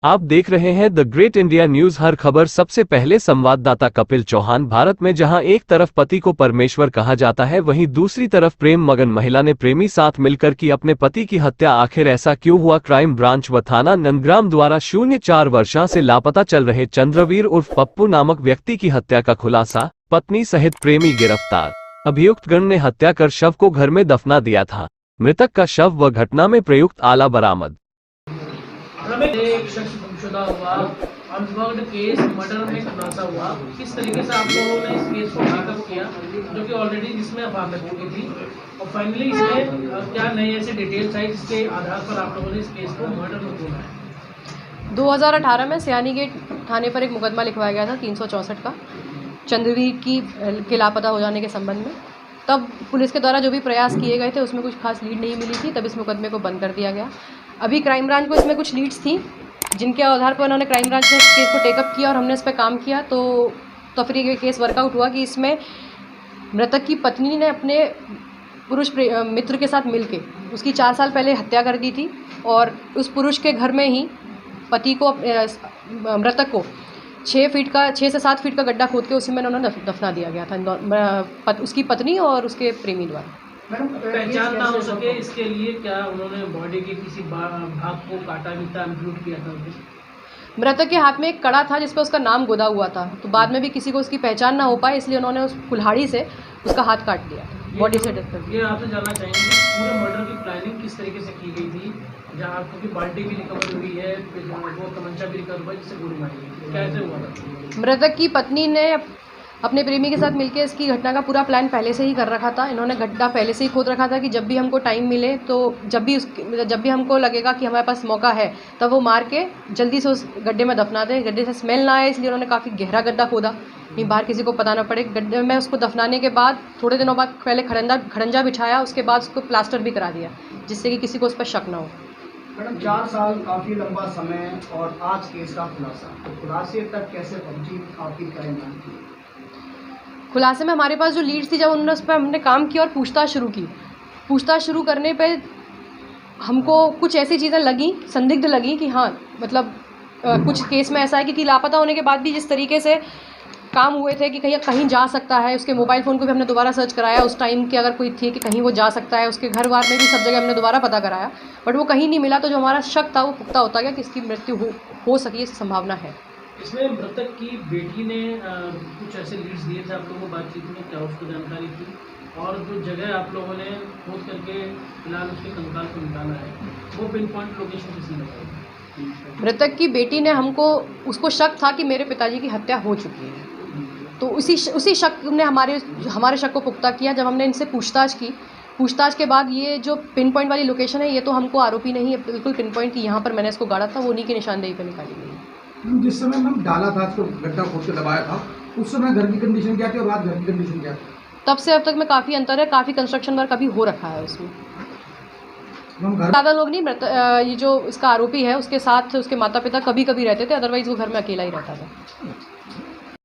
आप देख रहे हैं द ग्रेट इंडिया न्यूज। हर खबर सबसे पहले। संवाददाता कपिल चौहान। भारत में जहां एक तरफ पति को परमेश्वर कहा जाता है, वहीं दूसरी तरफ प्रेम मगन महिला ने प्रेमी साथ मिलकर की अपने पति की हत्या। आखिर ऐसा क्यों हुआ? क्राइम ब्रांच व थाना नंदग्राम द्वारा 04 वर्षों से लापता चल रहे चंद्रवीर उर्फ पप्पू नामक व्यक्ति की हत्या का खुलासा। पत्नी सहित प्रेमी गिरफ्तार। अभियुक्तगण ने हत्या कर शव को घर में दफना दिया था। मृतक का शव व घटना में प्रयुक्त आला बरामद। एक शख्स गुमशुदा हुआ, अनसॉल्व्ड केस मर्डर में खुलासा हुआ। किस तरीके से आप लोगों ने इस केस को टेकअप किया, जो कि ऑलरेडी जिसमें अफवाह हो गई थी, और फाइनली इसमें क्या नई ऐसी डिटेल्स आई जिसके आधार पर आप लोगों ने इस केस को मर्डर में खोला है? 2018 में सियानी गेट थाने पर एक मुकदमा लिखवाया गया था 364 का, चंद्रवीर के लापता हो जाने के संबंध में। तब पुलिस के द्वारा जो भी प्रयास किए गए थे उसमें कुछ खास लीड नहीं मिली थी, तब इस मुकदमे को बंद कर दिया गया। अभी क्राइम ब्रांच को इसमें कुछ लीड्स थी, जिनके आधार पर उन्होंने क्राइम ब्रांच ने इस केस को टेकअप किया और हमने इस पर काम किया। तो फिर ये केस वर्कआउट हुआ कि इसमें मृतक की पत्नी ने अपने पुरुष मित्र के साथ मिलके उसकी 4 साल पहले हत्या कर दी थी, और उस पुरुष के घर में ही पति को, मृतक को 6 से 7 फीट का गड्ढा खोद के उसी में उन्होंने दफना दिया गया था, उसकी पत्नी और उसके प्रेमी द्वारा। पहचान ना हो सके इसके लिए क्या उन्होंने बॉडी के किसी भाग को काटा भी था, एम्प्यूट किया था? मृतक के हाथ में एक कड़ा था जिस पर उसका नाम गोदा हुआ था, तो बाद में भी किसी को उसकी पहचान ना हो पाए, इसलिए उन्होंने उस कुल्हाड़ी से उसका हाथ काट दिया, बॉडी से डेथ कर दिया। ये आपसे जानना चाहेंगे पूरे मर्डर की प्लानिंग किस तरीके से की गई थी, जहाँ आपको की बाल्टी भी रिकवर हुई है, वो तमंचा भी रिकवर हुआ जिससे गोली मारी गई, कैसे हुआ था? मृतक की पत्नी ने अपने प्रेमी के साथ मिलकर इसकी घटना का पूरा प्लान पहले से ही कर रखा था। इन्होंने गड्ढा पहले से ही खोद रखा था कि जब भी हमको टाइम मिले, तो जब भी हमको लगेगा कि हमारे पास मौका है, तब वो मार के जल्दी से उस गड्ढे में दफना दें, गड्ढे से स्मेल ना आए, इसलिए उन्होंने काफ़ी गहरा गड्ढा खोदा कि बाहर किसी को पता ना पड़े। गड्ढे में उसको दफनाने के बाद थोड़े दिनों बाद पहले खड़ंजा बिछाया, उसके बाद उसको प्लास्टर भी करा दिया, जिससे कि किसी को उस पर शक ना हो। मैडम 4 साल काफ़ी लंबा समय, और आज केस का खुलासा, तो खुलासे तक कैसे पहुंची आपकी क्राइम ब्रांच की? खुलासे में हमारे पास जो लीड्स थी, जब उन्होंने उस पर हमने काम किया और पूछताछ शुरू की, पूछताछ शुरू करने पे हमको कुछ ऐसी चीज़ें लगी, संदिग्ध लगी कि हाँ, मतलब कुछ केस में ऐसा है कि लापता होने के बाद भी जिस तरीके से काम हुए थे कि कहीं जा सकता है, उसके मोबाइल फ़ोन को भी हमने दोबारा सर्च कराया उस टाइम की, अगर कोई थी कि कहीं वो जा सकता है, उसके घर वार में भी सब जगह हमने दोबारा पता कराया, बट वो कहीं नहीं मिला। तो जो हमारा शक था वो पुख्ता होता गया कि इसकी मृत्यु हो सकी, इसकी संभावना है। इसमें मृतक की बेटी ने कुछ ऐसे लीड्स दिए थे आप लोगों को बातचीत में, क्या उसको जानकारी थी? और जो जगह आप लोगों ने खोद करके फिलहाल उसके कंकाल को निकाला है, वो पिन पॉइंट लोकेशन किसी ने बताई? मृतक की बेटी ने उसको शक था कि मेरे पिताजी की हत्या हो चुकी है, तो उसी शक ने हमारे शक को पुख्ता किया। जब हमने इनसे पूछताछ के बाद ये जो पिन पॉइंट वाली लोकेशन है, ये तो हमको आरोपी नहीं है बिल्कुल पिन पॉइंट की, यहाँ पर मैंने इसको गाड़ा था, वो उन्हीं की निशानदेही पर निकाली गई है। जिस समय मैम डाला था, इसको गड्ढा खोद के दबाया था, उस समय घर की कंडीशन क्या थी और आज घर की कंडीशन क्या थी? तब से अब तक में काफ़ी अंतर है, काफ़ी कंस्ट्रक्शन वर्क अभी हो रखा है उसमें। ज़्यादा लोग नहीं, ये जो इसका आरोपी है उसके साथ उसके माता पिता कभी कभी रहते थे, अदरवाइज़ वो घर में अकेला ही रहता था।